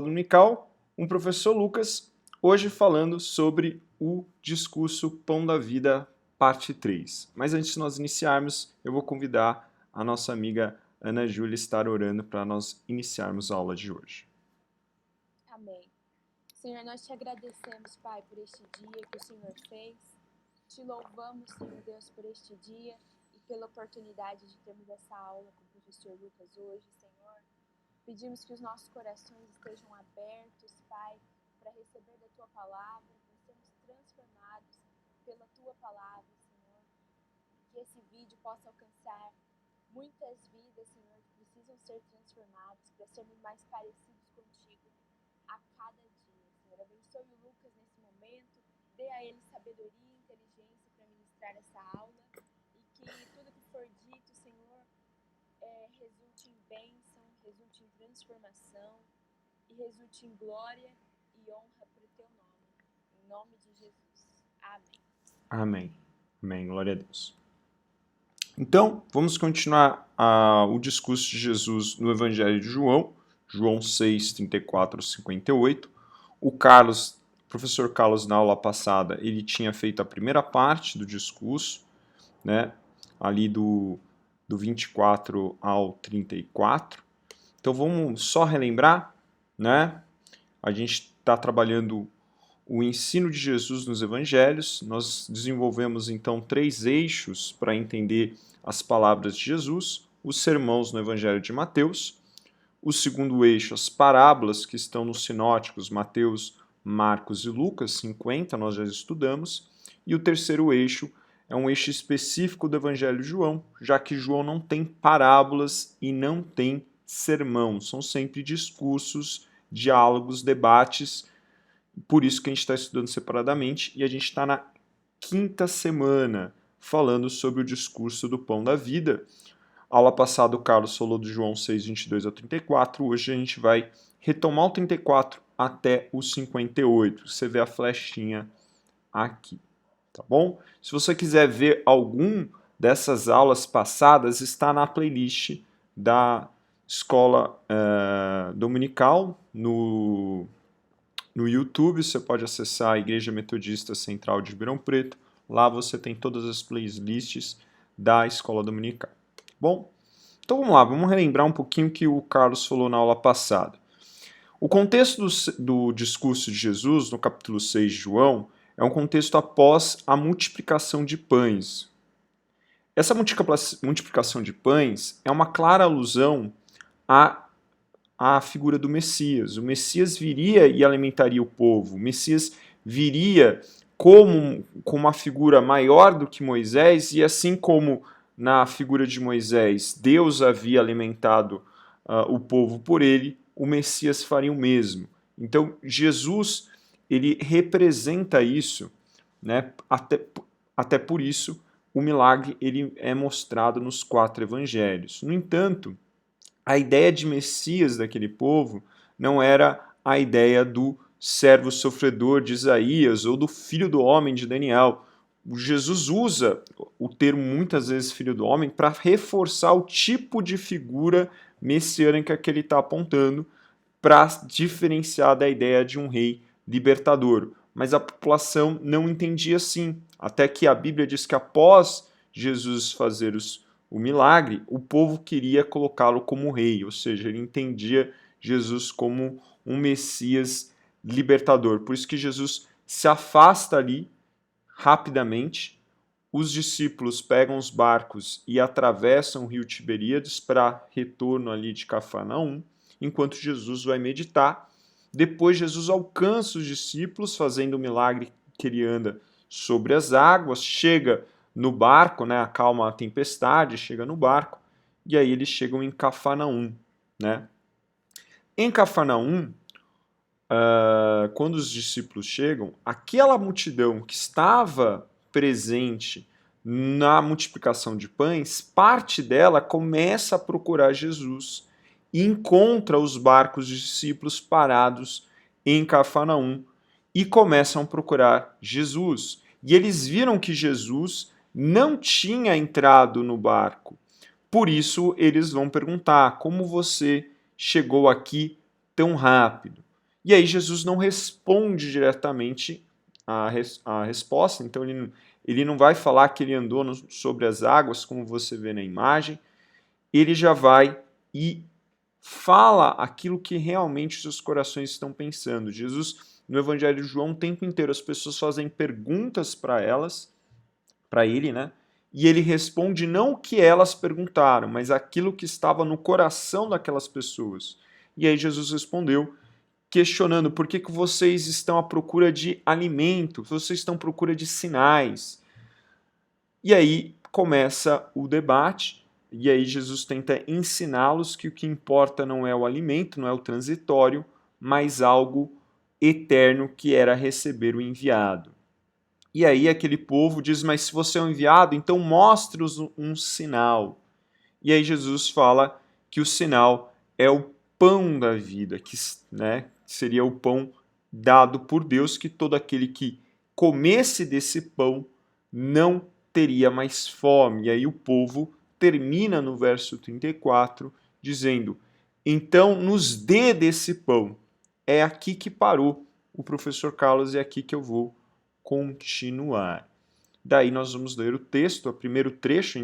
Dominical, um professor Lucas, hoje falando sobre o discurso Pão da Vida, parte 3. Mas antes de nós iniciarmos, eu vou convidar a nossa amiga Ana Júlia a estar orando para nós iniciarmos a aula de hoje. Amém. Senhor, nós te agradecemos, Pai, por este dia que o Senhor fez. Te louvamos, Senhor Deus, por este dia e pela oportunidade de termos essa aula com o professor Lucas hoje, Senhor. Pedimos que os nossos corações estejam abertos, Pai, para receber da Tua palavra, para sermos transformados pela Tua palavra, Senhor. Que esse vídeo possa alcançar muitas vidas, Senhor, que precisam ser transformadas para sermos mais parecidos contigo a cada dia, Senhor. Abençoe o Lucas nesse momento, dê a ele sabedoria e inteligência para ministrar essa aula e que tudo que for dito, Senhor, resulte em bênção, resulte em transformação e resulte em glória e honra para o teu nome. Em nome de Jesus. Amém. Amém. Amém. Glória a Deus. Então, vamos continuar o discurso de Jesus no Evangelho de João, João 6, 34 a 58. O professor Carlos, na aula passada, ele tinha feito a primeira parte do discurso, né, ali do 24 ao 34. Então, vamos só relembrar, né? A gente está trabalhando o ensino de Jesus nos evangelhos. Nós desenvolvemos, então, 3 eixos para entender as palavras de Jesus: os sermãos no Evangelho de Mateus, o segundo eixo, as parábolas que estão nos sinóticos Mateus, Marcos e Lucas, 50, nós já estudamos, e o terceiro eixo é um eixo específico do Evangelho de João, já que João não tem parábolas e não tem sermão, são sempre discursos, diálogos, debates, por isso que a gente está estudando separadamente, e a gente está na 5ª semana falando sobre o discurso do Pão da Vida. Aula passada o Carlos falou do João 6, 22 a 34, hoje a gente vai retomar o 34 até o 58, você vê a flechinha aqui, tá bom? Se você quiser ver algum dessas aulas passadas, está na playlist da Escola Dominical no YouTube. Você pode acessar a Igreja Metodista Central de Ribeirão Preto. Lá você tem todas as playlists da Escola Dominical. Bom, então vamos lá, vamos relembrar um pouquinho o que o Carlos falou na aula passada. O contexto do discurso de Jesus, no capítulo 6 de João, é um contexto após a multiplicação de pães. Essa multiplicação de pães é uma clara alusão à figura do Messias. O Messias viria e alimentaria o povo. O Messias viria como uma figura maior do que Moisés, e assim como na figura de Moisés Deus havia alimentado o povo por ele, o Messias faria o mesmo. Então Jesus, ele representa isso, né? Até por isso o milagre ele é mostrado nos 4 evangelhos. No entanto, a ideia de Messias daquele povo não era a ideia do servo sofredor de Isaías ou do filho do homem de Daniel. Jesus usa o termo muitas vezes filho do homem para reforçar o tipo de figura messiânica que ele está apontando, para diferenciar da ideia de um rei libertador. Mas a população não entendia assim, até que a Bíblia diz que após Jesus fazer o milagre, o povo queria colocá-lo como rei, ou seja, ele entendia Jesus como um Messias libertador. Por isso que Jesus se afasta ali rapidamente, os discípulos pegam os barcos e atravessam o rio Tiberíades para retorno ali de Cafarnaum, enquanto Jesus vai meditar. Depois Jesus alcança os discípulos fazendo o milagre que ele anda sobre as águas, chega no barco, né, acalma a tempestade, chega no barco, e aí eles chegam em Cafarnaum, né? Em Cafarnaum, quando os discípulos chegam, aquela multidão que estava presente na multiplicação de pães, parte dela começa a procurar Jesus e encontra os barcos de discípulos parados em Cafarnaum e começam a procurar Jesus. E eles viram que Jesus não tinha entrado no barco. Por isso, eles vão perguntar: como você chegou aqui tão rápido? E aí Jesus não responde diretamente a resposta, então ele não vai falar que ele andou sobre as águas, como você vê na imagem, ele já vai e fala aquilo que realmente os seus corações estão pensando. Jesus, no Evangelho de João, o tempo inteiro as pessoas fazem perguntas para ele, né? E ele responde não o que elas perguntaram, mas aquilo que estava no coração daquelas pessoas. E aí Jesus respondeu, questionando por que vocês estão à procura de alimento, vocês estão à procura de sinais. E aí começa o debate, e aí Jesus tenta ensiná-los que o que importa não é o alimento, não é o transitório, mas algo eterno que era receber o enviado. E aí aquele povo diz, mas se você é um enviado, então mostre-nos um sinal. E aí Jesus fala que o sinal é o pão da vida, que, né, seria o pão dado por Deus, que todo aquele que comesse desse pão não teria mais fome. E aí o povo termina no verso 34 dizendo, então nos dê desse pão. É aqui que parou o professor Carlos e é aqui que eu vou continuar. Daí nós vamos ler o texto, o primeiro trecho,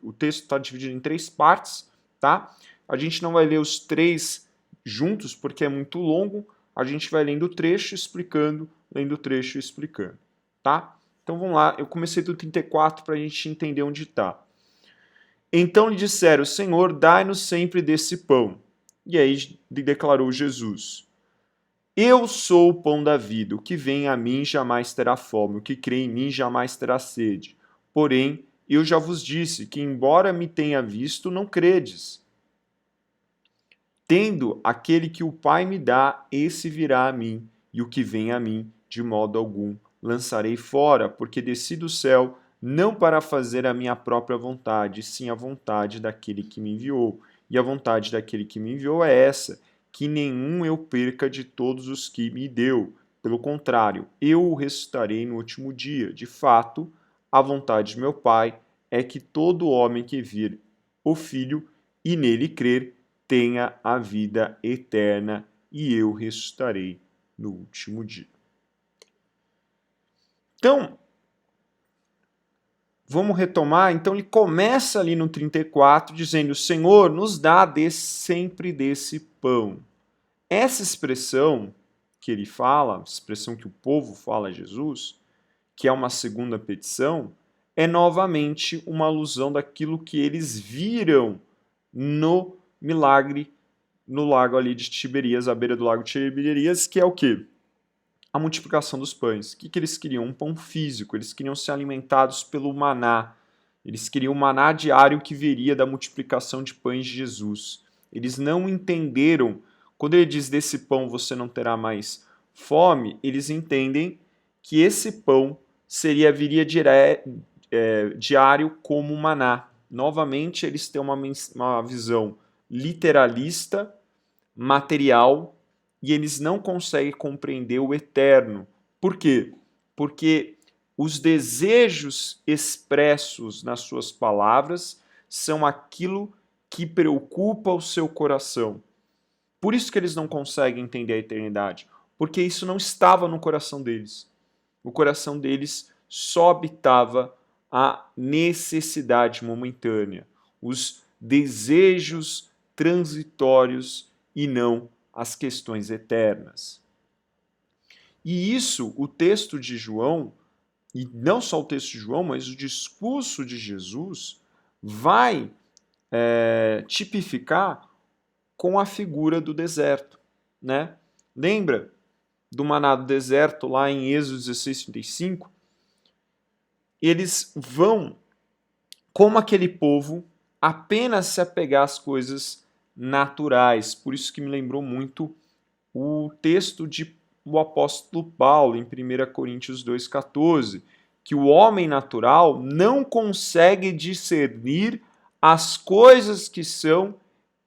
o texto está dividido em 3 partes, tá? A gente não vai ler os 3 juntos porque é muito longo, a gente vai lendo o trecho, explicando, lendo o trecho e explicando, tá? Então vamos lá, eu comecei do 34 para a gente entender onde está. Então lhe disseram, Senhor, dai-nos sempre desse pão. E aí declarou Jesus, eu sou o pão da vida, o que vem a mim jamais terá fome, o que crê em mim jamais terá sede. Porém, eu já vos disse que, embora me tenha visto, não credes. Tendo aquele que o Pai me dá, esse virá a mim, e o que vem a mim, de modo algum, lançarei fora, porque desci do céu, não para fazer a minha própria vontade, sim a vontade daquele que me enviou. E a vontade daquele que me enviou é essa, que nenhum eu perca de todos os que me deu. Pelo contrário, eu o ressuscitarei no último dia. De fato, a vontade de meu Pai é que todo homem que vir o Filho e nele crer tenha a vida eterna, e eu ressuscitarei no último dia. Então, vamos retomar. Então, ele começa ali no 34 dizendo: Senhor, nos dá sempre desse pão. Essa expressão que ele fala, expressão que o povo fala a Jesus, que é uma segunda petição, é novamente uma alusão daquilo que eles viram no milagre no lago ali de Tiberias, à beira do lago de Tiberias, que é o quê? A multiplicação dos pães. O que eles queriam? Um pão físico. Eles queriam ser alimentados pelo maná. Eles queriam o maná diário que viria da multiplicação de pães de Jesus. Eles não entenderam, quando ele diz desse pão você não terá mais fome, eles entendem que esse pão viria diário como maná. Novamente, eles têm uma visão literalista, material, e eles não conseguem compreender o eterno. Por quê? Porque os desejos expressos nas suas palavras são aquilo que preocupa o seu coração. Por isso que eles não conseguem entender a eternidade, porque isso não estava no coração deles. O coração deles só habitava a necessidade momentânea, os desejos transitórios e não as questões eternas. E isso, o texto de João, e não só o texto de João, mas o discurso de Jesus, vai tipificar com a figura do deserto, né? Lembra do maná do deserto lá em Êxodo 16:35? Eles vão, como aquele povo, apenas se apegar às coisas naturais. Por isso que me lembrou muito o texto de o apóstolo Paulo em 1 Coríntios 2,14, que o homem natural não consegue discernir as coisas que são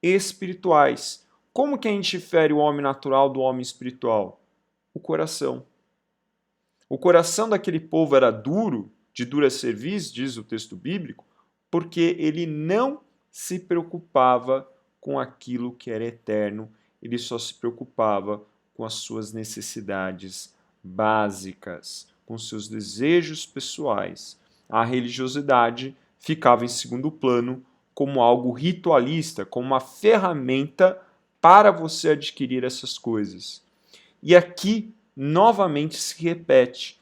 espirituais. Como que a gente difere o homem natural do homem espiritual? O coração. O coração daquele povo era duro, de dura cerviz, diz o texto bíblico, porque ele não se preocupava com aquilo que era eterno, ele só se preocupava com as suas necessidades básicas, com seus desejos pessoais. A religiosidade ficava em segundo plano como algo ritualista, como uma ferramenta para você adquirir essas coisas. E aqui, novamente, se repete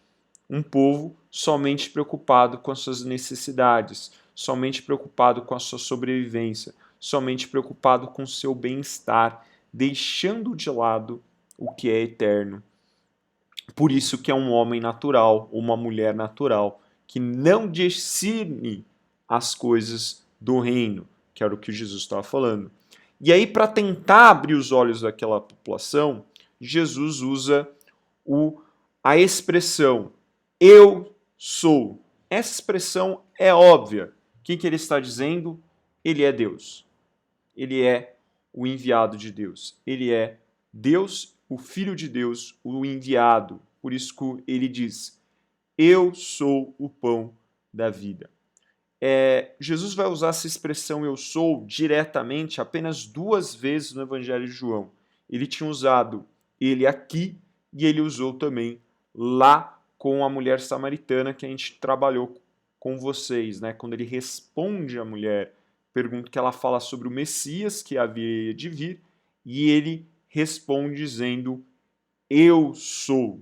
um povo somente preocupado com as suas necessidades, somente preocupado com a sua sobrevivência, somente preocupado com o seu bem-estar, deixando de lado o que é eterno. Por isso que é um homem natural, uma mulher natural, que não discerne as coisas do reino, que era o que Jesus estava falando. E aí, para tentar abrir os olhos daquela população, Jesus usa a expressão eu sou. Essa expressão é óbvia. O que ele está dizendo? Ele é Deus. Ele é o enviado de Deus. Ele é Deus, o Filho de Deus, o enviado. Por isso que ele diz, eu sou o pão da vida. Jesus vai usar essa expressão eu sou diretamente apenas 2 vezes no Evangelho de João. Ele tinha usado ele aqui e ele usou também lá com a mulher samaritana que a gente trabalhou com vocês, né? Quando ele responde à mulher, pergunta que ela fala sobre o Messias que havia de vir e ele responde dizendo eu sou.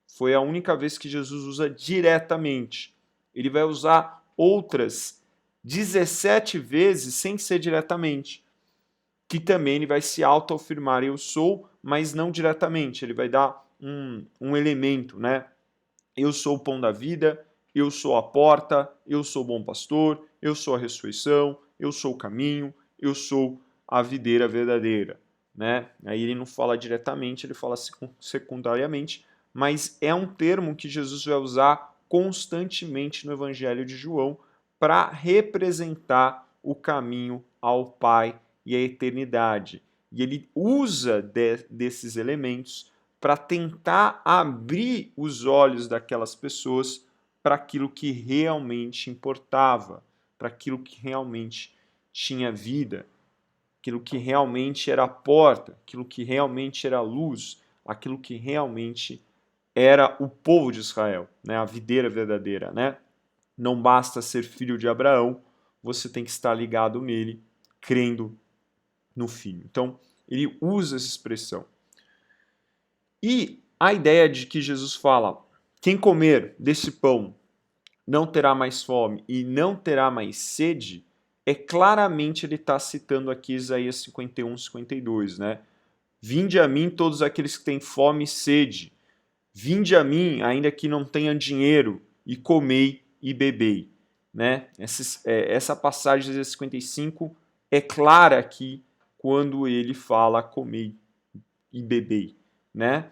Foi a única vez que Jesus usa diretamente. Ele vai usar outras 17 vezes sem ser diretamente, que também ele vai se autoafirmar eu sou, mas não diretamente. Ele vai dar um elemento, né? Eu sou o pão da vida, eu sou a porta, eu sou o bom pastor, eu sou a ressurreição, eu sou o caminho, eu sou a videira verdadeira, né? Aí ele não fala diretamente, ele fala secundariamente, mas é um termo que Jesus vai usar constantemente no Evangelho de João para representar o caminho ao Pai e à eternidade. E ele usa desses elementos para tentar abrir os olhos daquelas pessoas para aquilo que realmente importava, para aquilo que realmente tinha vida, aquilo que realmente era a porta, aquilo que realmente era a luz, aquilo que realmente era o povo de Israel, né? A videira verdadeira, né? Não basta ser filho de Abraão, você tem que estar ligado nele, crendo no Filho. Então, ele usa essa expressão. E a ideia de que Jesus fala, quem comer desse pão não terá mais fome e não terá mais sede, claramente ele está citando aqui Isaías 51, 52, né? Vinde a mim todos aqueles que têm fome e sede. Vinde a mim, ainda que não tenham dinheiro, e comei e bebei. Né? Essa passagem de Isaías 55 é clara aqui quando ele fala comei e bebei. Né?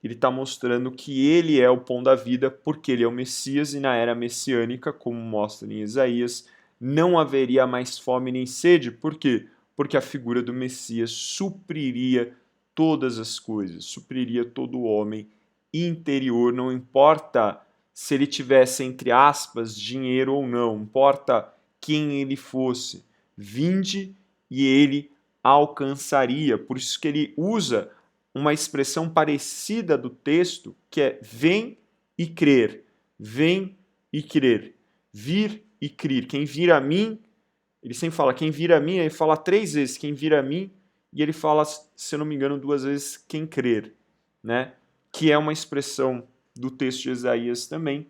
Ele está mostrando que ele é o pão da vida, porque ele é o Messias, e na era messiânica, como mostra em Isaías, não haveria mais fome nem sede. Por quê? Porque a figura do Messias supriria todas as coisas, supriria todo o homem interior, não importa se ele tivesse, entre aspas, dinheiro ou não, importa quem ele fosse. Vinde e ele alcançaria. Por isso que ele usa uma expressão parecida do texto, que é vem e crer, vem e crer, vir e crer. Quem vir a mim, ele sempre fala quem vir a mim, ele fala 3 vezes quem vir a mim, e ele fala, se eu não me engano, 2 vezes quem crer, né? Que é uma expressão do texto de Isaías também,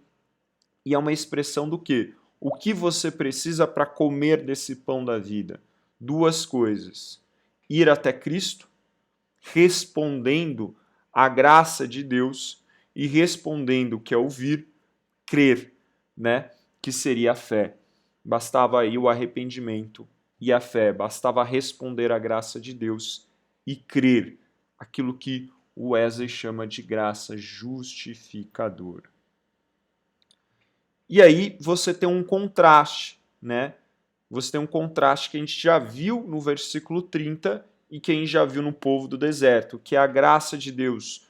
e é uma expressão do quê? O que você precisa para comer desse pão da vida? 2 coisas, ir até Cristo, respondendo à graça de Deus e respondendo que é ouvir, crer, né? Que seria a fé. Bastava aí o arrependimento e a fé, bastava responder à graça de Deus e crer, aquilo que o Wesley chama de graça justificadora. E aí você tem um contraste, né? Você tem um contraste que a gente já viu no versículo 30 e quem já viu no povo do deserto, que é a graça de Deus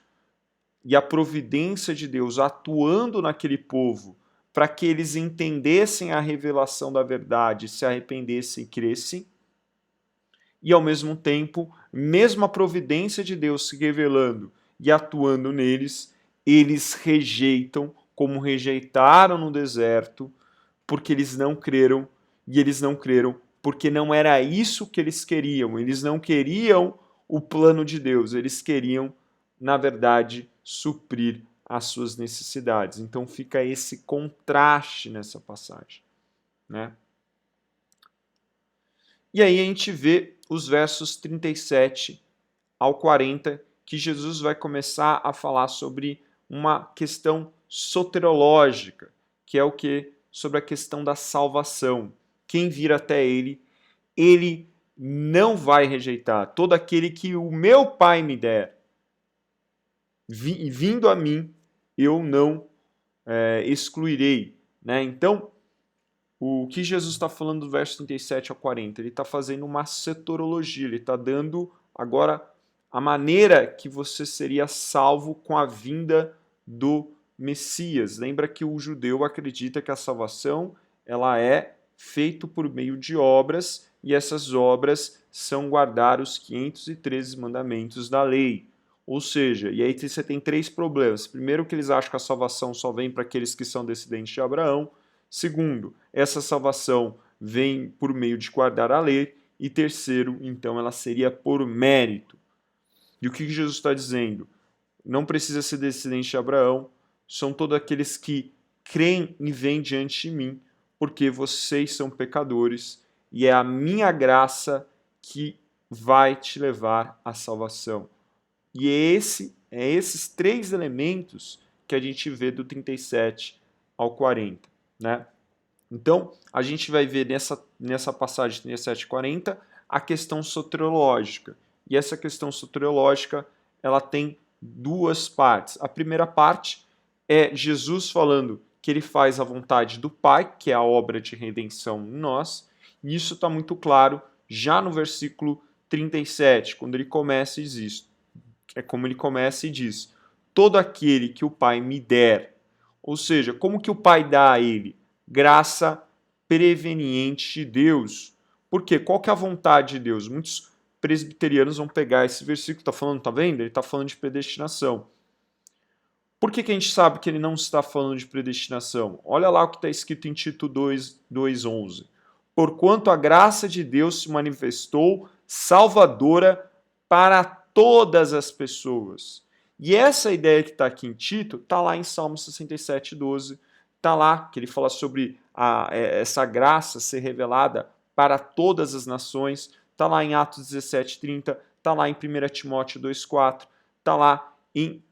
e a providência de Deus atuando naquele povo para que eles entendessem a revelação da verdade, se arrependessem e crescem. e ao mesmo tempo, mesmo a providência de Deus se revelando e atuando neles, eles rejeitam, como rejeitaram no deserto, porque eles não creram, e eles não creram porque não era isso que eles queriam. Eles não queriam o plano de Deus, eles queriam, na verdade, suprir as suas necessidades. Então fica esse contraste nessa passagem, né? E aí a gente vê os versos 37 ao 40, que Jesus vai começar a falar sobre uma questão soteriológica, que é o que? Sobre a questão da salvação. Quem vir até ele, ele não vai rejeitar. Todo aquele que o meu Pai me der, vindo a mim, eu não excluirei. Né? Então, o que Jesus está falando do verso 37 ao 40? Ele está fazendo uma soteriologia, ele está dando agora a maneira que você seria salvo com a vinda do Messias. Lembra que o judeu acredita que a salvação ela é feita por meio de obras, e essas obras são guardar os 513 mandamentos da lei. Ou seja, e aí você tem três problemas. Primeiro, que eles acham que a salvação só vem para aqueles que são descendentes de Abraão. Segundo, essa salvação vem por meio de guardar a lei. E terceiro, então, ela seria por mérito. E o que Jesus está dizendo? Não precisa ser descendente de Abraão, são todos aqueles que creem e vêm diante de mim, porque vocês são pecadores, e é a minha graça que vai te levar à salvação. E esses três elementos que a gente vê do 37 ao 40. Né? Então, a gente vai ver nessa passagem 37 e 40 a questão soteriológica. E essa questão soteriológica ela tem duas partes. A primeira parte é Jesus falando que ele faz a vontade do Pai, que é a obra de redenção em nós. E isso está muito claro já no versículo 37, quando ele começa e diz isso. É como ele começa e diz: todo aquele que o Pai me der. Ou seja, como que o Pai dá a ele? Graça preveniente de Deus. Por quê? Qual que é a vontade de Deus? Muitos presbiterianos vão pegar esse versículo, está falando, tá vendo? Ele está falando de predestinação. Por que a gente sabe que ele não está falando de predestinação? Olha lá o que está escrito em Tito 2:11. Porquanto a graça de Deus se manifestou salvadora para todas as pessoas. E essa ideia que está aqui em Tito, está lá em Salmo 67:12, está lá que ele fala sobre essa graça ser revelada para todas as nações, está lá em Atos 17:30, está lá em 1 Timóteo 2:4, está lá em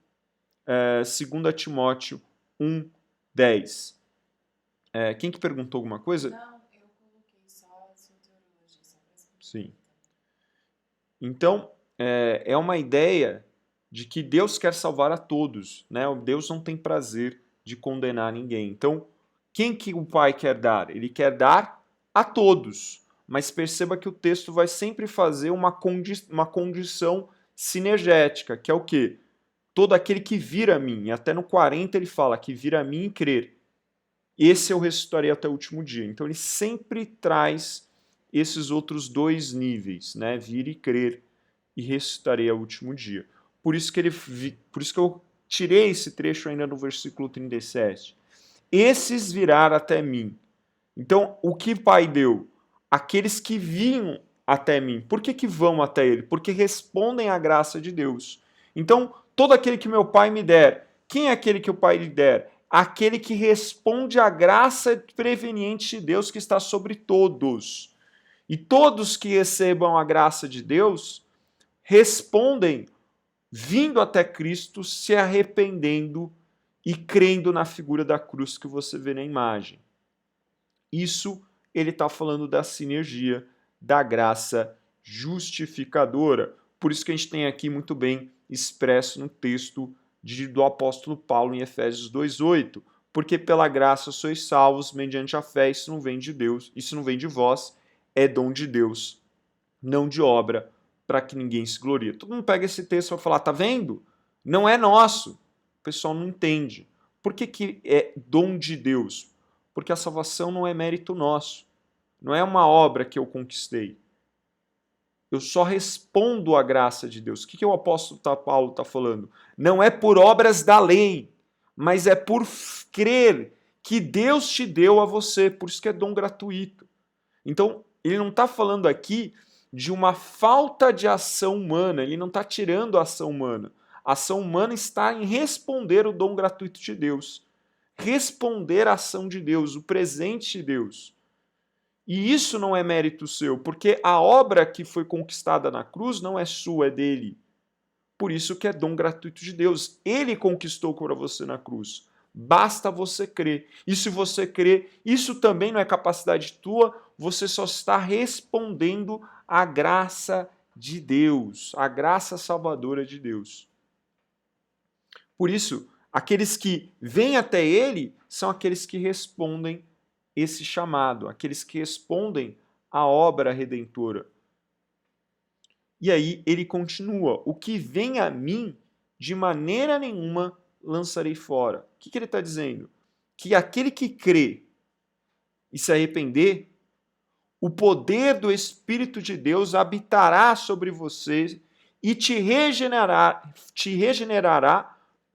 2 Timóteo 1:10. Quem que perguntou alguma coisa? Não, eu coloquei só a soteriologia, só para explicar. Sim. Então, é uma ideia de que Deus quer salvar a todos, né? Deus não tem prazer de condenar ninguém. Então, quem que o Pai quer dar? Ele quer dar a todos. Mas perceba que o texto vai sempre fazer uma condição sinergética, que é o quê? Todo aquele que vir a mim. E até no 40 ele fala que vir a mim e crer. Esse eu ressuscitarei até o último dia. Então ele sempre traz esses outros dois níveis, né? Vir e crer e ressuscitarei ao último dia. Por isso que eu tirei esse trecho ainda no versículo 37. Esses virão até mim. Então, o que Pai deu? Aqueles que vinham até mim. Por que vão até ele? Porque respondem à graça de Deus. Então, todo aquele que meu Pai me der. Quem é aquele que o Pai lhe der? Aquele que responde à graça preveniente de Deus que está sobre todos. E todos que recebam a graça de Deus respondem vindo até Cristo, se arrependendo e crendo na figura da cruz que você vê na imagem. Isso ele está falando da sinergia da graça justificadora. Por isso que a gente tem aqui muito bem expresso no texto do apóstolo Paulo em Efésios 2:8, porque pela graça sois salvos mediante a fé, isso não vem de Deus, isso não vem de vós, é dom de Deus, não de obra, para que ninguém se glorie. Todo mundo pega esse texto e vai falar, tá vendo? Não é nosso. O pessoal não entende. Por que é dom de Deus? Porque a salvação não é mérito nosso. Não é uma obra que eu conquistei. eu só respondo à graça de Deus. O que o apóstolo Paulo está falando? Não é por obras da lei, mas é por crer que Deus te deu a você, por isso que é dom gratuito. Então, ele não está falando aqui de uma falta de ação humana, ele não está tirando a ação humana. A ação humana está em responder o dom gratuito de Deus. Responder à ação de Deus, o presente de Deus. E isso não é mérito seu, porque a obra que foi conquistada na cruz não é sua, é dele. Por isso que é dom gratuito de Deus. Ele conquistou para você na cruz. Basta você crer. E se você crer, isso também não é capacidade tua, você só está respondendo à graça de Deus, à graça salvadora de Deus. Por isso, aqueles que vêm até ele são aqueles que respondem esse chamado, aqueles que respondem à obra redentora. E aí ele continua: o que vem a mim, de maneira nenhuma lançarei fora. O que ele está dizendo? Que aquele que crê e se arrepender, o poder do Espírito de Deus habitará sobre você e te regenerará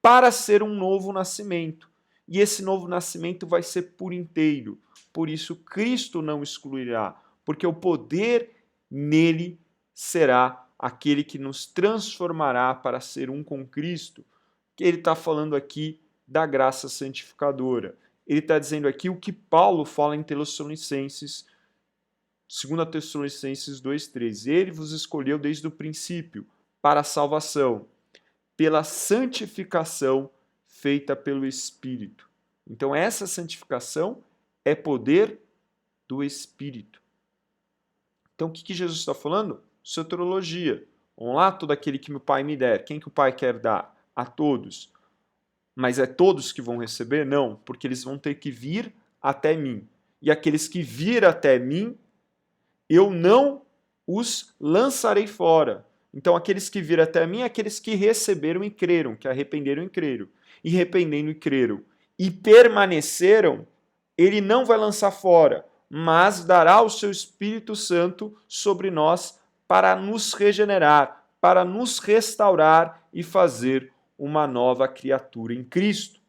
para ser um novo nascimento. E esse novo nascimento vai ser por inteiro. Por isso, Cristo não excluirá, porque o poder nele será aquele que nos transformará para ser um com Cristo. Ele está falando aqui da graça santificadora. Ele está dizendo aqui o que Paulo fala em Tessalonicenses, 2 Tessalonicenses 2,3. Ele vos escolheu desde o princípio para a salvação, pela santificação feita pelo Espírito. Então essa santificação é poder do Espírito. Então o que Jesus está falando? Soteriologia. Vamos lá, todo aquele que meu Pai me der. Quem que o Pai quer dar? A todos. Mas é todos que vão receber? Não, porque eles vão ter que vir até mim. E aqueles que vir até mim, eu não os lançarei fora. Então aqueles que vir até mim, aqueles que receberam e creram, que arrependeram e creram. E arrependendo e creram. E permaneceram, ele não vai lançar fora, mas dará o seu Espírito Santo sobre nós para nos regenerar, para nos restaurar e fazer uma nova criatura em Cristo.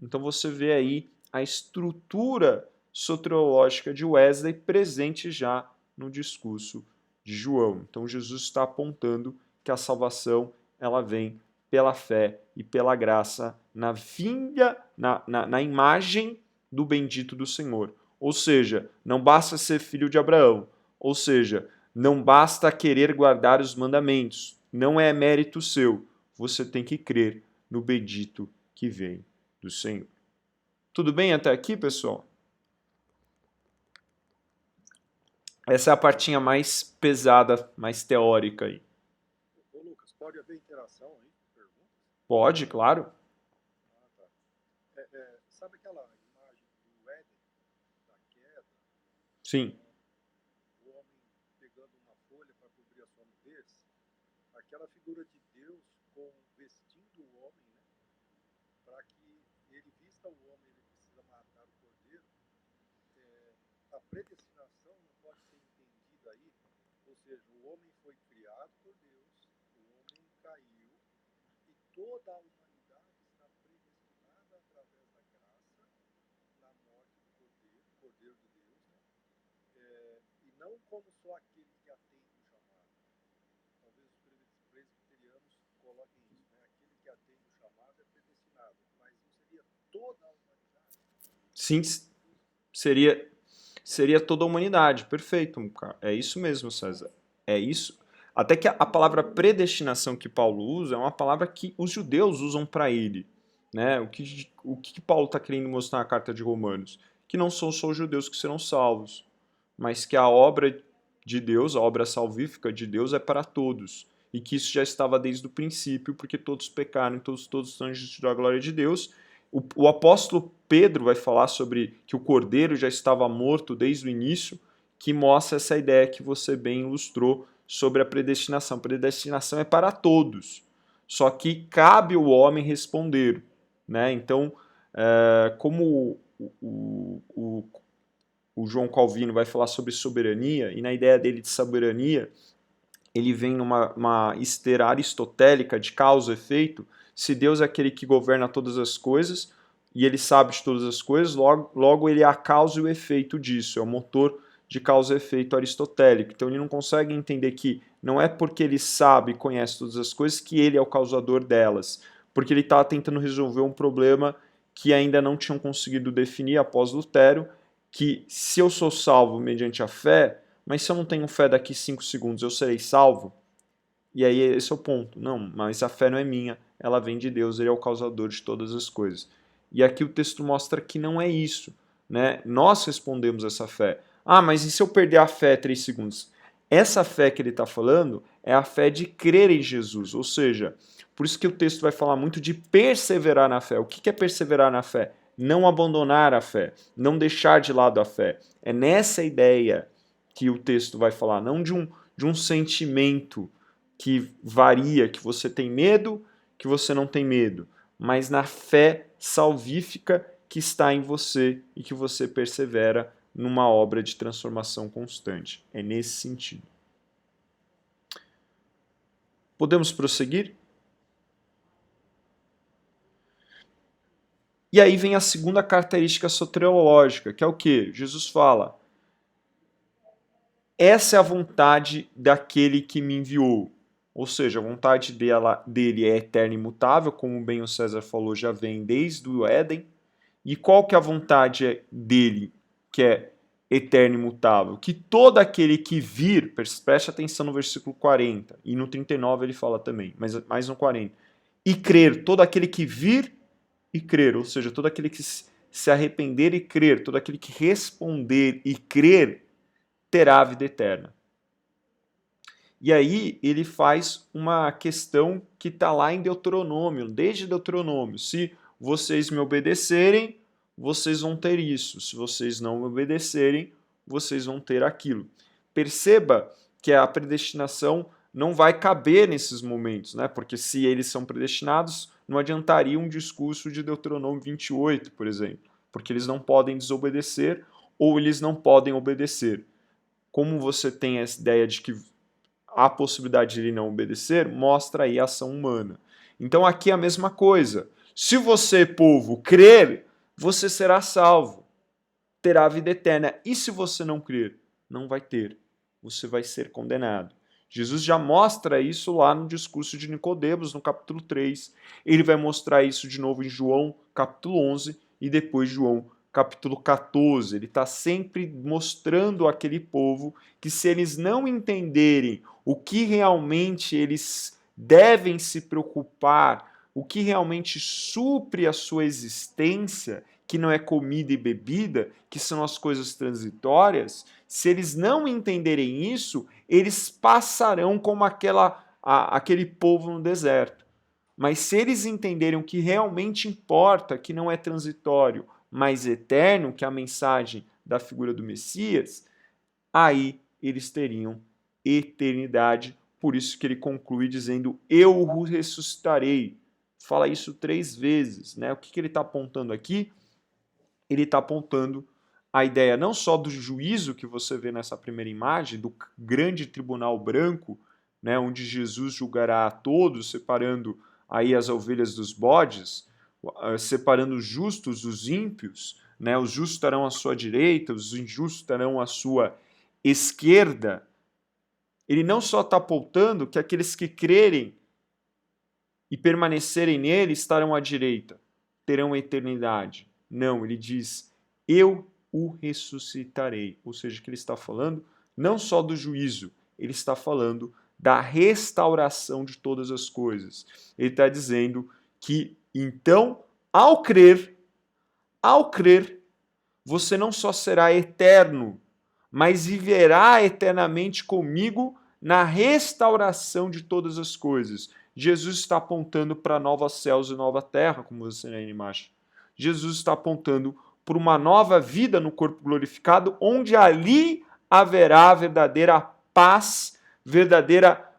Então você vê aí a estrutura soteriológica de Wesley presente já no discurso de João. Então Jesus está apontando que a salvação ela vem pela fé e pela graça na imagem do bendito do Senhor. Ou seja, não basta ser filho de Abraão. Ou seja, não basta querer guardar os mandamentos. Não é mérito seu. Você tem que crer no bendito que vem do Senhor. Tudo bem até aqui, pessoal? Essa é a partinha mais pesada, mais teórica aí. Ô Lucas, pode haver interação aí? Pergunta? Pode, claro. Ah, tá. Sabe aquela imagem do Éden, da queda? Sim. O homem pegando uma folha para cobrir a sua nudez? Aquela figura de Deus vestindo o homem, né? Para que ele vista o homem, ele precisa matar o cordeiro. A predestinação não pode ser entendida aí, ou seja, o homem foi criado por Deus, o homem caiu e toda a humanidade está predestinada através da graça na morte do cordeiro de Deus, né? E não como só aquele que atende o chamado. Talvez os presbiterianos coloquem isso, né? Aquele que atende o chamado é predestinado, mas não seria toda a humanidade? Sim, seria toda a humanidade. Perfeito, cara. É isso mesmo, César. É isso. Até que a palavra predestinação que Paulo usa é uma palavra que os judeus usam para ele. Né? O que Paulo está querendo mostrar na carta de Romanos? Que não são só os judeus que serão salvos, mas que a obra de Deus, a obra salvífica de Deus é para todos. E que isso já estava desde o princípio, porque todos pecaram, todos estão justos da glória de Deus. O apóstolo Pedro vai falar sobre que o cordeiro já estava morto desde o início, que mostra essa ideia que você bem ilustrou sobre a predestinação. A predestinação é para todos, só que cabe ao homem responder. Né? Então, como o João Calvino vai falar sobre soberania, e na ideia dele de soberania, ele vem numa esteira aristotélica de causa e efeito. Se Deus é aquele que governa todas as coisas, e ele sabe de todas as coisas, logo ele é a causa e o efeito disso, é o motor de causa e efeito aristotélico. Então ele não consegue entender que não é porque ele sabe e conhece todas as coisas que ele é o causador delas, porque ele está tentando resolver um problema que ainda não tinham conseguido definir após Lutero, que se eu sou salvo mediante a fé, mas se eu não tenho fé daqui 5 segundos, eu serei salvo? E aí esse é o ponto. Não, mas a fé não é minha, ela vem de Deus, ele é o causador de todas as coisas. E aqui o texto mostra que não é isso, né? Nós respondemos essa fé. Ah, mas e se eu perder a fé 3 segundos? Essa fé que ele está falando é a fé de crer em Jesus, ou seja, por isso que o texto vai falar muito de perseverar na fé. O que é perseverar na fé? Não abandonar a fé, não deixar de lado a fé. É nessa ideia que o texto vai falar, não de um sentimento que varia, que você tem medo, que você não tem medo, mas na fé salvífica que está em você e que você persevera numa obra de transformação constante. É nesse sentido. Podemos prosseguir? E aí vem a segunda característica soteriológica, que é o quê? Jesus fala: essa é a vontade daquele que me enviou. Ou seja, a vontade dele é eterna e imutável, como bem o César falou, já vem desde o Éden. E qual que é a vontade dele, que é eterna e imutável? Que todo aquele que vir, preste atenção no versículo 40, e no 39 ele fala também, mas mais no 40, e crer, todo aquele que vir e crer, ou seja, todo aquele que se arrepender e crer, todo aquele que responder e crer, terá a vida eterna. E aí ele faz uma questão que está lá em Deuteronômio, desde Deuteronômio. Se vocês me obedecerem, vocês vão ter isso. Se vocês não me obedecerem, vocês vão ter aquilo. Perceba que a predestinação não vai caber nesses momentos, né? Porque se eles são predestinados, não adiantaria um discurso de Deuteronômio 28, por exemplo, porque eles não podem desobedecer ou eles não podem obedecer. Como você tem essa ideia de que a possibilidade de ele não obedecer, mostra aí a ação humana. Então aqui é a mesma coisa. Se você, povo, crer, você será salvo, terá a vida eterna. E se você não crer, não vai ter. Você vai ser condenado. Jesus já mostra isso lá no discurso de Nicodemos, no capítulo 3. Ele vai mostrar isso de novo em João, capítulo 11, e depois João, capítulo 14. Ele está sempre mostrando àquele povo que se eles não entenderem o que realmente eles devem se preocupar, o que realmente supre a sua existência, que não é comida e bebida, que são as coisas transitórias, se eles não entenderem isso, eles passarão como aquele povo no deserto. Mas se eles entenderem o que realmente importa, que não é transitório, mas eterno, que é a mensagem da figura do Messias, aí eles teriam eternidade. Por isso que ele conclui dizendo: eu o ressuscitarei. Fala isso 3 vezes, né? O que ele está apontando aqui? Ele está apontando a ideia não só do juízo que você vê nessa primeira imagem, do grande tribunal branco, né, onde Jesus julgará a todos, separando aí as ovelhas dos bodes, separando os justos dos ímpios, né? Os justos estarão à sua direita, os injustos estarão à sua esquerda. Ele não só está apontando que aqueles que crerem e permanecerem nele estarão à direita, terão a eternidade. Não, ele diz: eu o ressuscitarei. Ou seja, que ele está falando não só do juízo, ele está falando da restauração de todas as coisas. Ele está dizendo que, então, ao crer, você não só será eterno, mas viverá eternamente comigo na restauração de todas as coisas. Jesus está apontando para novos céus e nova terra, como você lê na imagem. Jesus está apontando para uma nova vida no corpo glorificado, onde ali haverá verdadeira paz, verdadeira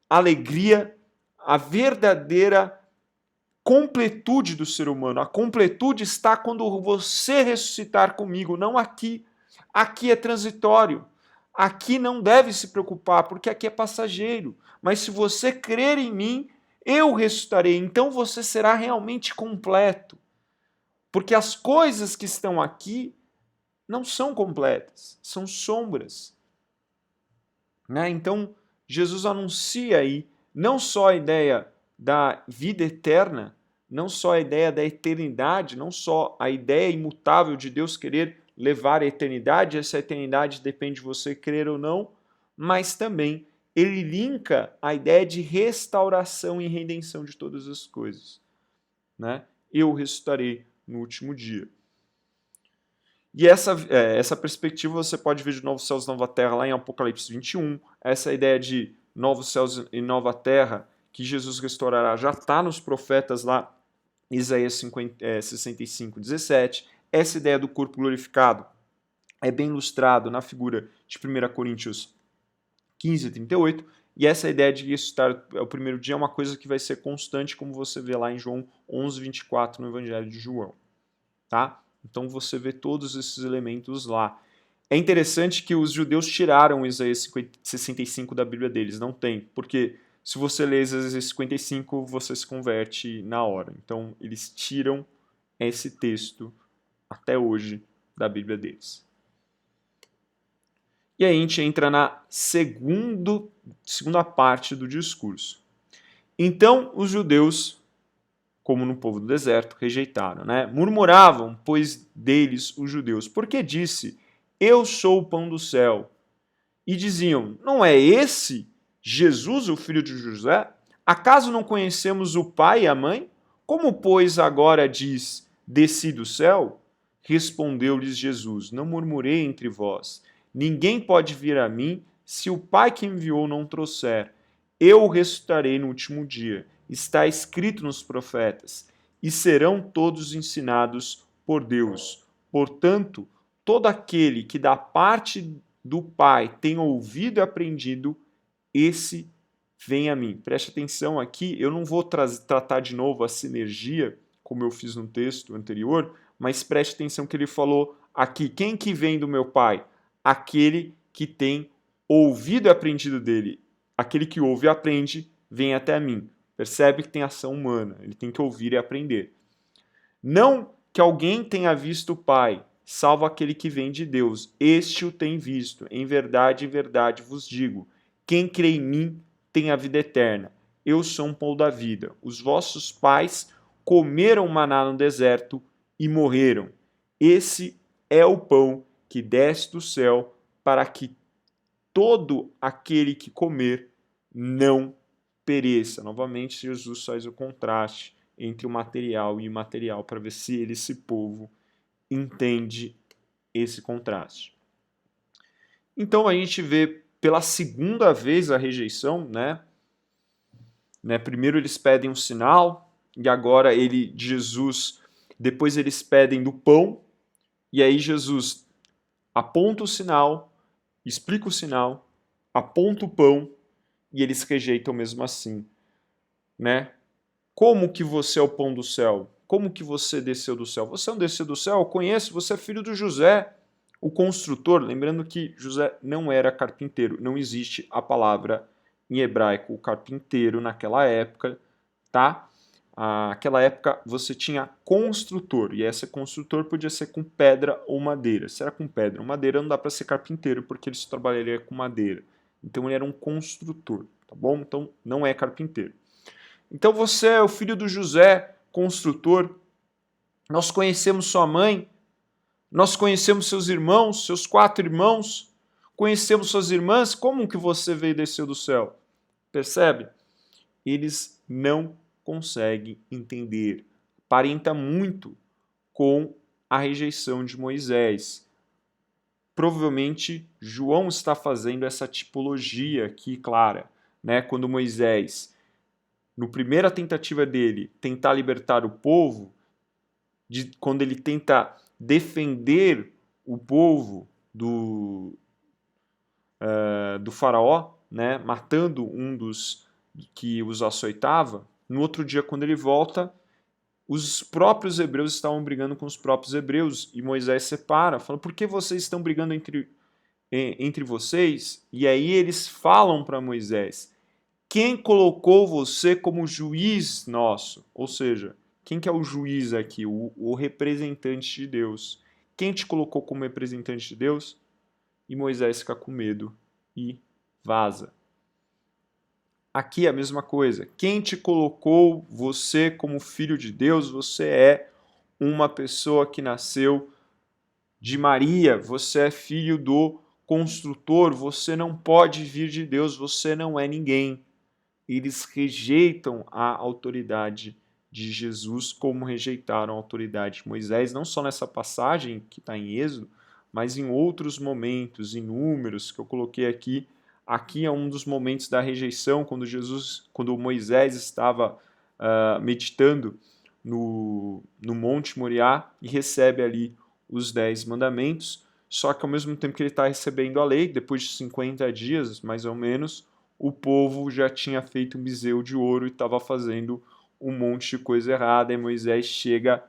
alegria, a verdadeira completude do ser humano. A completude está quando você ressuscitar comigo, não aqui. Aqui é transitório. aqui não deve se preocupar, porque aqui é passageiro. Mas se você crer em mim, eu ressuscitarei. Então você será realmente completo. Porque as coisas que estão aqui não são completas, são sombras. Né? Então, Jesus anuncia aí não só a ideia da vida eterna, não só a ideia da eternidade, não só a ideia imutável de Deus querer levar a eternidade, essa eternidade depende de você crer ou não, mas também ele linka a ideia de restauração e redenção de todas as coisas. Né? Eu ressuscitarei no último dia. E essa perspectiva você pode ver de novos céus e nova terra lá em Apocalipse 21. Essa ideia de novos céus e nova terra que Jesus restaurará já está nos profetas lá, Isaías 65, 17. Essa ideia do corpo glorificado é bem ilustrado na figura de 1 Coríntios 15, 38. E essa ideia de ressuscitar o primeiro dia é uma coisa que vai ser constante, como você vê lá em João 11, 24, no Evangelho de João. Tá? Então você vê todos esses elementos lá. É interessante que os judeus tiraram Isaías 65 da Bíblia deles, não tem, porque se você lê Isaías 55, você se converte na hora. Então eles tiram esse texto até hoje da Bíblia deles. E aí a gente entra na segunda parte do discurso. Então os judeus, como no povo do deserto, rejeitaram, né? Murmuravam, pois deles os judeus, porque disse, eu sou o pão do céu. E diziam, não é esse Jesus, o filho de José? Acaso não conhecemos o pai e a mãe? Como, pois, agora diz, desci do céu? Respondeu-lhes Jesus, não murmurei entre vós. Ninguém pode vir a mim se o Pai que enviou não trouxer. Eu o ressuscitarei no último dia. Está escrito nos profetas, e serão todos ensinados por Deus. Portanto, todo aquele que da parte do Pai tem ouvido e aprendido, esse vem a mim. Preste atenção aqui, eu não vou tratar de novo a sinergia, como eu fiz no texto anterior, mas preste atenção que ele falou aqui, quem que vem do meu Pai? Aquele que tem ouvido e aprendido dele. Aquele que ouve e aprende, vem até mim. Percebe que tem ação humana, ele tem que ouvir e aprender. Não que alguém tenha visto o Pai, salvo aquele que vem de Deus. Este o tem visto. Em verdade vos digo, quem crê em mim tem a vida eterna. Eu sou um pão da vida. Os vossos pais comeram maná no deserto e morreram. Esse é o pão que desce do céu para que todo aquele que comer não pereça. Novamente, Jesus faz o contraste entre o material e o imaterial para ver se esse povo entende esse contraste. Então a gente vê pela segunda vez a rejeição, né? Primeiro eles pedem um sinal e agora depois eles pedem do pão e aí Jesus aponta o sinal, explica o sinal, aponta o pão e eles rejeitam mesmo assim, né? Como que você é o pão do céu? Como que você desceu do céu? Você não desceu do céu? Eu conheço, você é filho do José, o construtor. Lembrando que José não era carpinteiro, não existe a palavra em hebraico, o carpinteiro naquela época, tá? Naquela época você tinha construtor, e esse construtor podia ser com pedra ou madeira. Se era com pedra ou madeira, não dá para ser carpinteiro, porque ele só trabalharia com madeira. Então ele era um construtor, tá bom? Então não é carpinteiro. Então você é o filho do José, construtor. Nós conhecemos sua mãe, nós conhecemos seus irmãos, seus 4 irmãos, conhecemos suas irmãs, como que você veio e desceu do céu? Percebe? Eles não consegue entender. Aparenta muito com a rejeição de Moisés. Provavelmente João está fazendo essa tipologia aqui clara, né? Quando Moisés, no primeira tentativa dele, tentar libertar o povo, quando ele tenta defender o povo do faraó, né? Matando um dos que os açoitava, no outro dia, quando ele volta, os próprios hebreus estavam brigando com os próprios hebreus e Moisés separa, falando, por que vocês estão brigando entre vocês, e aí eles falam para Moisés: quem colocou você como juiz nosso? Ou seja, quem que é o juiz aqui? O representante de Deus. Quem te colocou como representante de Deus? E Moisés fica com medo e vaza. Aqui é a mesma coisa. Quem te colocou você como filho de Deus? Você é uma pessoa que nasceu de Maria, você é filho do construtor, você não pode vir de Deus, você não é ninguém. Eles rejeitam a autoridade de Jesus, como rejeitaram a autoridade de Moisés, não só nessa passagem que está em Êxodo, mas em outros momentos, inúmeros, que eu coloquei aqui. Aqui é um dos momentos da rejeição, quando Moisés estava meditando no Monte Moriá e recebe ali os 10 mandamentos, só que ao mesmo tempo que ele está recebendo a lei, depois de 50 dias, mais ou menos, o povo já tinha feito um bezerro de ouro e estava fazendo um monte de coisa errada, e Moisés chega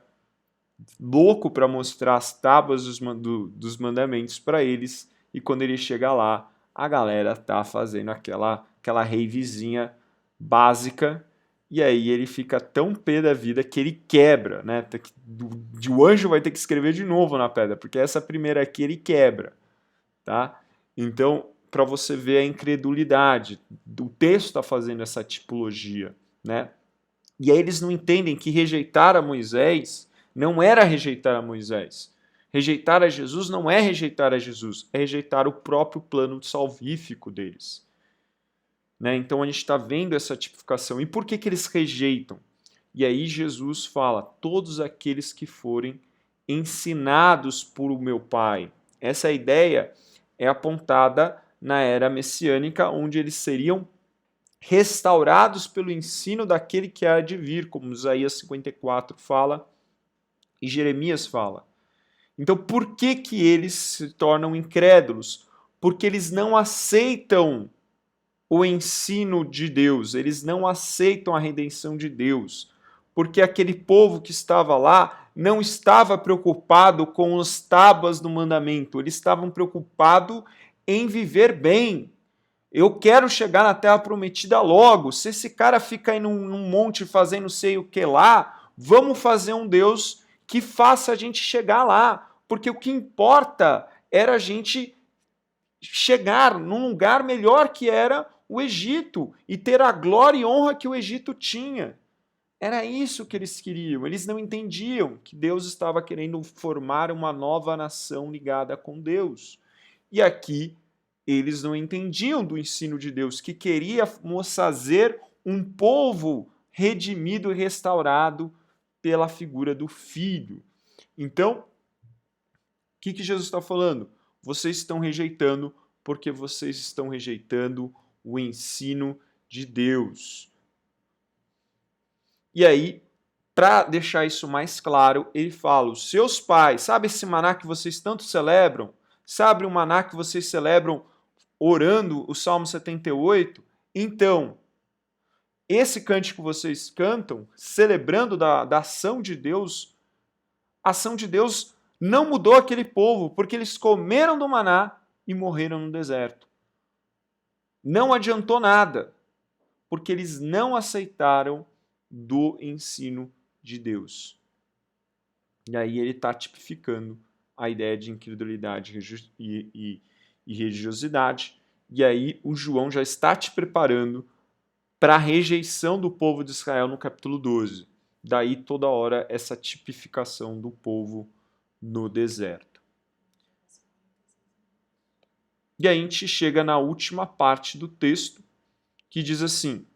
louco para mostrar as tábuas dos mandamentos para eles, e quando ele chega lá, a galera tá fazendo aquela ravezinha básica, e aí ele fica tão pé da vida que ele quebra, né? O anjo vai ter que escrever de novo na pedra, porque essa primeira aqui ele quebra, tá? Então, para você ver a incredulidade, o texto está fazendo essa tipologia, né? E aí eles não entendem que rejeitar a Moisés não era rejeitar a Moisés. Rejeitar a Jesus não é rejeitar a Jesus, é rejeitar o próprio plano salvífico deles. Né? Então a gente está vendo essa tipificação. E por que eles rejeitam? E aí Jesus fala: todos aqueles que forem ensinados por o meu Pai. Essa ideia é apontada na era messiânica, onde eles seriam restaurados pelo ensino daquele que há de vir, como Isaías 54 fala e Jeremias fala. Então, por que eles se tornam incrédulos? Porque eles não aceitam o ensino de Deus, eles não aceitam a redenção de Deus, porque aquele povo que estava lá não estava preocupado com as tábuas do mandamento, eles estavam preocupados em viver bem. Eu quero chegar na Terra Prometida logo. Se esse cara fica aí num monte fazendo sei o que lá, vamos fazer um Deus que faça a gente chegar lá. Porque o que importa era a gente chegar num lugar melhor que era o Egito e ter a glória e honra que o Egito tinha. Era isso que eles queriam. Eles não entendiam que Deus estava querendo formar uma nova nação ligada com Deus. E aqui eles não entendiam do ensino de Deus, que queria fazer um povo redimido e restaurado pela figura do Filho. Então, o que Jesus está falando? Vocês estão rejeitando porque vocês estão rejeitando o ensino de Deus. E aí, para deixar isso mais claro, ele fala: os seus pais, sabe esse maná que vocês tanto celebram? Sabe o maná que vocês celebram orando o Salmo 78? Então, esse cântico que vocês cantam, celebrando da ação de Deus, a ação de Deus não mudou aquele povo, porque eles comeram do maná e morreram no deserto. Não adiantou nada, porque eles não aceitaram do ensino de Deus. E aí ele está tipificando a ideia de incredulidade e religiosidade. E aí o João já está te preparando para a rejeição do povo de Israel no capítulo 12. Daí toda hora essa tipificação do povo no deserto. E aí a gente chega na última parte do texto, que diz assim: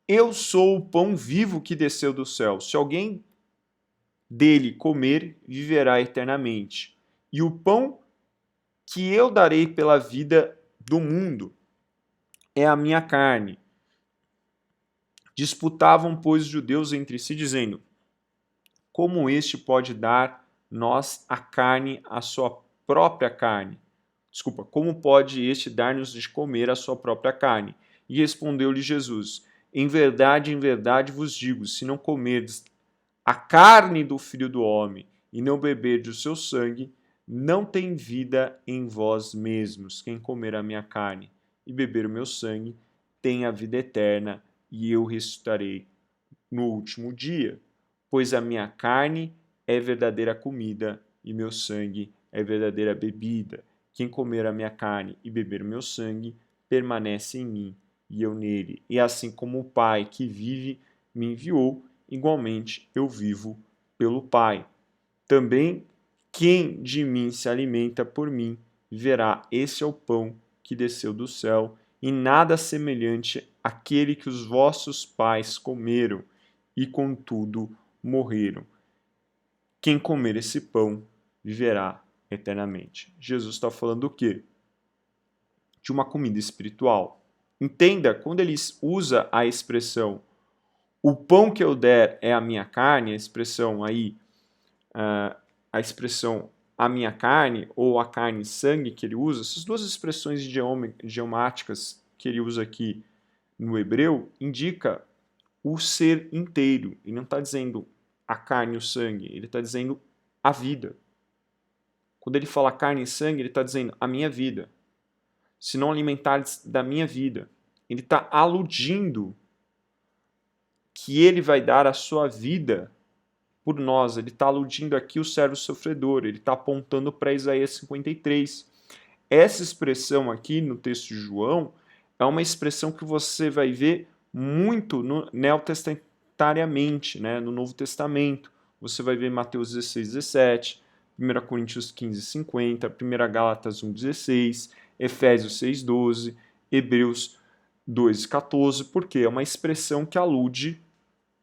eu sou o pão vivo que desceu do céu. Se alguém dele comer, viverá eternamente. E o pão que eu darei pela vida do mundo é a minha carne. Disputavam, pois, os judeus entre si, dizendo: como este pode dar nós a carne, a sua própria carne? Desculpa, como pode este dar-nos de comer a sua própria carne? E respondeu-lhe Jesus: em verdade vos digo, se não comerdes a carne do Filho do Homem e não beberdes o seu sangue, não tem vida em vós mesmos. Quem comer a minha carne e beber o meu sangue tem a vida eterna, e eu ressuscitarei no último dia. Pois a minha carne é verdadeira comida e meu sangue é verdadeira bebida. Quem comer a minha carne e beber o meu sangue permanece em mim e eu nele. E assim como o Pai que vive me enviou, igualmente eu vivo pelo Pai. Também quem de mim se alimenta por mim viverá. Esse é o pão que desceu do céu, e nada semelhante àquele que os vossos pais comeram e contudo morreram. Quem comer esse pão viverá eternamente. Jesus está falando do quê? De uma comida espiritual. Entenda, quando ele usa a expressão o pão que eu der é a minha carne, a expressão aí, a expressão a minha carne ou a carne e sangue que ele usa, essas duas expressões idiomáticas que ele usa aqui no hebreu, indica o ser inteiro. Ele não está dizendo a carne e o sangue, ele está dizendo a vida. Quando ele fala carne e sangue, ele está dizendo a minha vida. Se não alimentares da minha vida. Ele está aludindo que ele vai dar a sua vida por nós. Ele está aludindo aqui o servo sofredor. Ele está apontando para Isaías 53. Essa expressão aqui no texto de João é uma expressão que você vai ver muito neotestamentariamente, né, no Novo Testamento. Você vai ver Mateus 16, 17, 1 Coríntios 15, 50, 1 Gálatas 1, 16, Efésios 6, 12, Hebreus 2, 14, porque é uma expressão que alude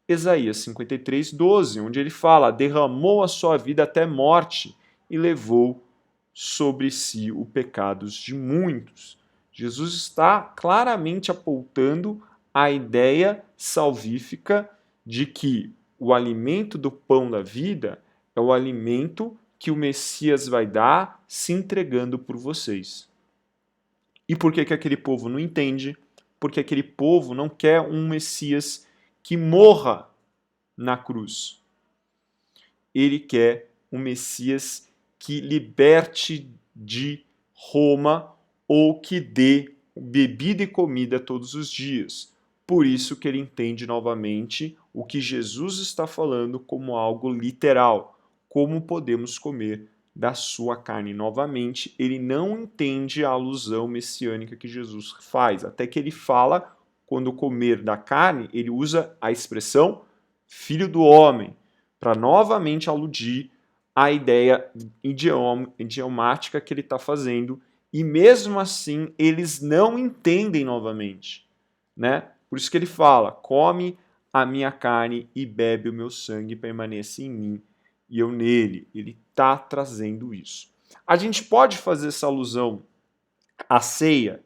Isaías 53, 12, onde ele fala: derramou a sua vida até morte e levou sobre si os pecados de muitos. Jesus está claramente apontando a ideia salvífica de que o alimento do pão da vida é o alimento que o Messias vai dar se entregando por vocês. E por que aquele povo não entende? Porque aquele povo não quer um Messias que morra na cruz. Ele quer um Messias que liberte de Roma ou que dê bebida e comida todos os dias. Por isso que ele entende novamente o que Jesus está falando como algo literal. Como podemos comer da sua carne novamente? Ele não entende a alusão messiânica que Jesus faz. Até que ele fala, quando comer da carne, ele usa a expressão filho do homem, para novamente aludir à ideia idiomática que ele está fazendo, e mesmo assim eles não entendem novamente, né? Por isso que ele fala: come a minha carne e bebe o meu sangue, permanece em mim e eu nele. Ele está trazendo isso. A gente pode fazer essa alusão à ceia?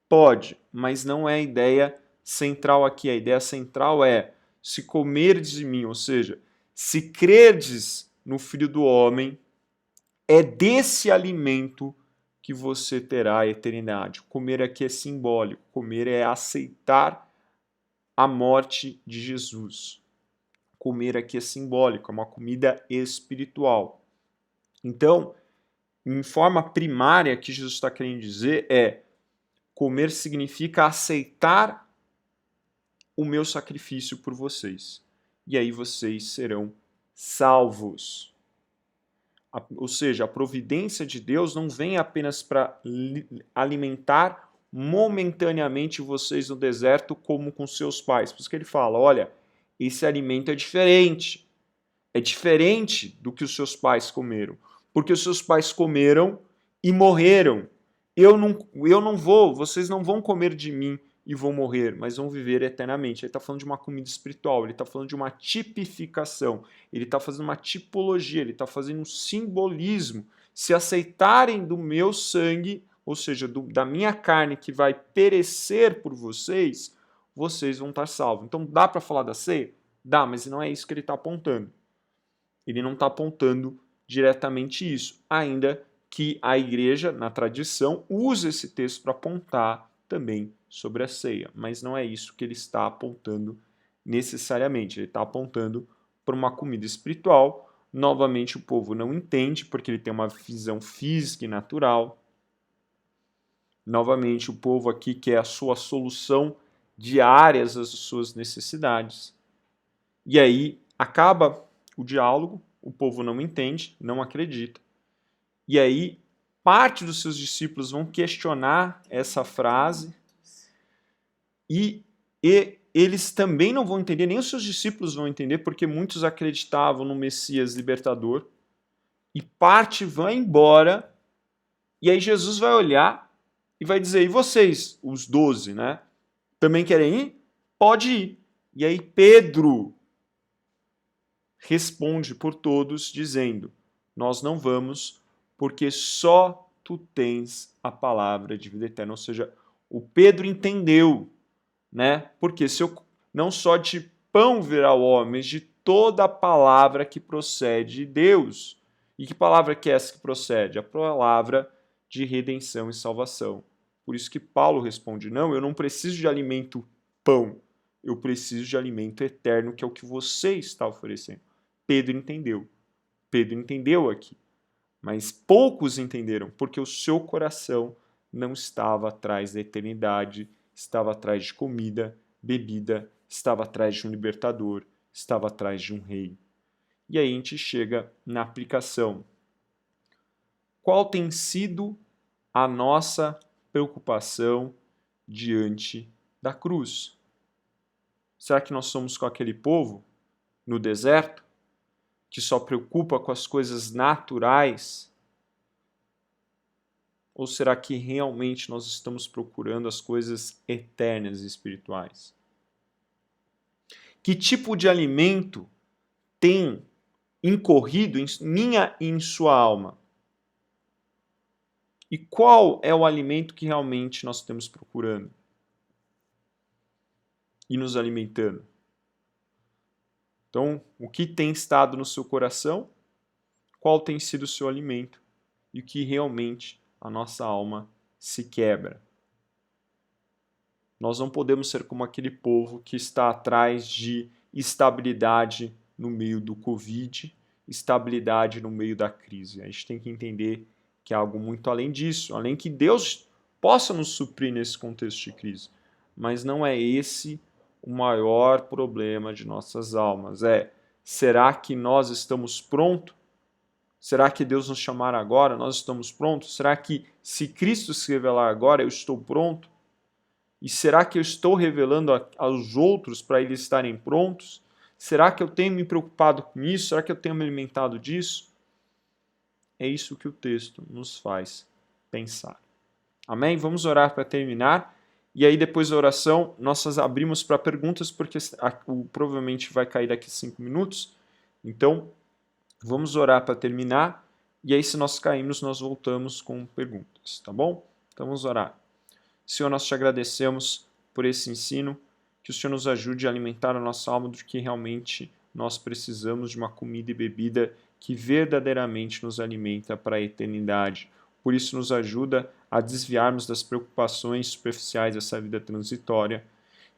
Pode, mas não é a ideia central aqui. A ideia central é: se comerdes de mim, ou seja, se crerdes no Filho do Homem, é desse alimento que você terá a eternidade. Comer aqui é simbólico. Comer é aceitar a morte de Jesus. Comer aqui é simbólico, é uma comida espiritual. Então, em forma primária, o que Jesus está querendo dizer é: comer significa aceitar o meu sacrifício por vocês. E aí vocês serão salvos. Ou seja, a providência de Deus não vem apenas para alimentar momentaneamente vocês no deserto como com seus pais. Por isso que ele fala: olha, esse alimento é diferente. É diferente do que os seus pais comeram. Porque os seus pais comeram e morreram. Eu não vou, vocês não vão comer de mim e vão morrer, mas vão viver eternamente. Ele está falando de uma comida espiritual, ele está falando de uma tipificação, ele está fazendo uma tipologia, ele está fazendo um simbolismo. Se aceitarem do meu sangue, ou seja, da minha carne que vai perecer por vocês, vocês vão estar salvos. Então dá para falar da ceia? Dá, mas não é isso que ele está apontando. Ele não está apontando diretamente isso, ainda que a igreja, na tradição, use esse texto para apontar também sobre a ceia, mas não é isso que ele está apontando necessariamente. Ele está apontando para uma comida espiritual, Novamente, o povo não entende, porque ele tem uma visão física e natural. Novamente, o povo aqui quer a sua solução diárias às suas necessidades. E aí acaba o diálogo, o povo não entende, não acredita. E aí parte dos seus discípulos vão questionar essa frase e eles também não vão entender, nem os seus discípulos vão entender, porque muitos acreditavam no Messias libertador, e parte vai embora, e aí Jesus vai olhar e vai dizer, e vocês, os 12, né? Também querem ir? Pode ir. E aí Pedro responde por todos, dizendo, nós não vamos, porque só tu tens a palavra de vida eterna. Ou seja, o Pedro entendeu, né? Porque se eu, não só de pão virá o homem, mas de toda a palavra que procede de Deus. E que palavra que é essa que procede? A palavra de redenção e salvação. Por isso que Paulo responde, não, eu não preciso de alimento pão, eu preciso de alimento eterno, que é o que você está oferecendo. Pedro entendeu aqui. Mas poucos entenderam, porque o seu coração não estava atrás da eternidade, estava atrás de comida, bebida, estava atrás de um libertador, estava atrás de um rei. E aí a gente chega na aplicação. Qual tem sido a nossa preocupação diante da cruz? Será que nós somos com aquele povo no deserto, que só preocupa com as coisas naturais? Ou será que realmente nós estamos procurando as coisas eternas e espirituais? Que tipo de alimento tem incorrido em minha e em sua alma? E qual é o alimento que realmente nós estamos procurando e nos alimentando? Então, o que tem estado no seu coração? Qual tem sido o seu alimento? E o que realmente a nossa alma se quebra? Nós não podemos ser como aquele povo que está atrás de estabilidade no meio do Covid, estabilidade no meio da crise. A gente tem que entender que é algo muito além disso, além que Deus possa nos suprir nesse contexto de crise. Mas não é esse o maior problema de nossas almas. Será que nós estamos prontos? Será que Deus nos chamar agora, nós estamos prontos? Será que se Cristo se revelar agora, eu estou pronto? E será que eu estou revelando aos outros para eles estarem prontos? Será que eu tenho me preocupado com isso? Será que eu tenho me alimentado disso? É isso que o texto nos faz pensar. Amém? Vamos orar para terminar. E aí, depois da oração, nós abrimos para perguntas, porque provavelmente vai cair daqui 5 minutos. Então, vamos orar para terminar. E aí, se nós caímos, nós voltamos com perguntas, tá bom? Então, vamos orar. Senhor, nós te agradecemos por esse ensino, que o Senhor nos ajude a alimentar a nossa alma do que realmente nós precisamos, de uma comida e bebida que verdadeiramente nos alimenta para a eternidade. Por isso, nos ajuda a desviarmos das preocupações superficiais dessa vida transitória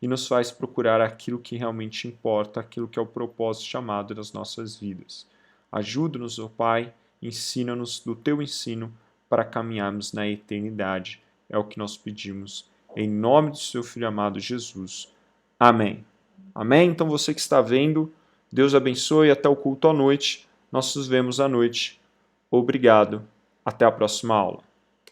e nos faz procurar aquilo que realmente importa, aquilo que é o propósito chamado das nossas vidas. Ajuda-nos, ó Pai, ensina-nos do teu ensino para caminharmos na eternidade. É o que nós pedimos. Em nome do seu Filho amado Jesus. Amém. Amém? Então você que está vendo, Deus abençoe. Até o culto à noite. Nós nos vemos à noite. Obrigado. Até a próxima aula.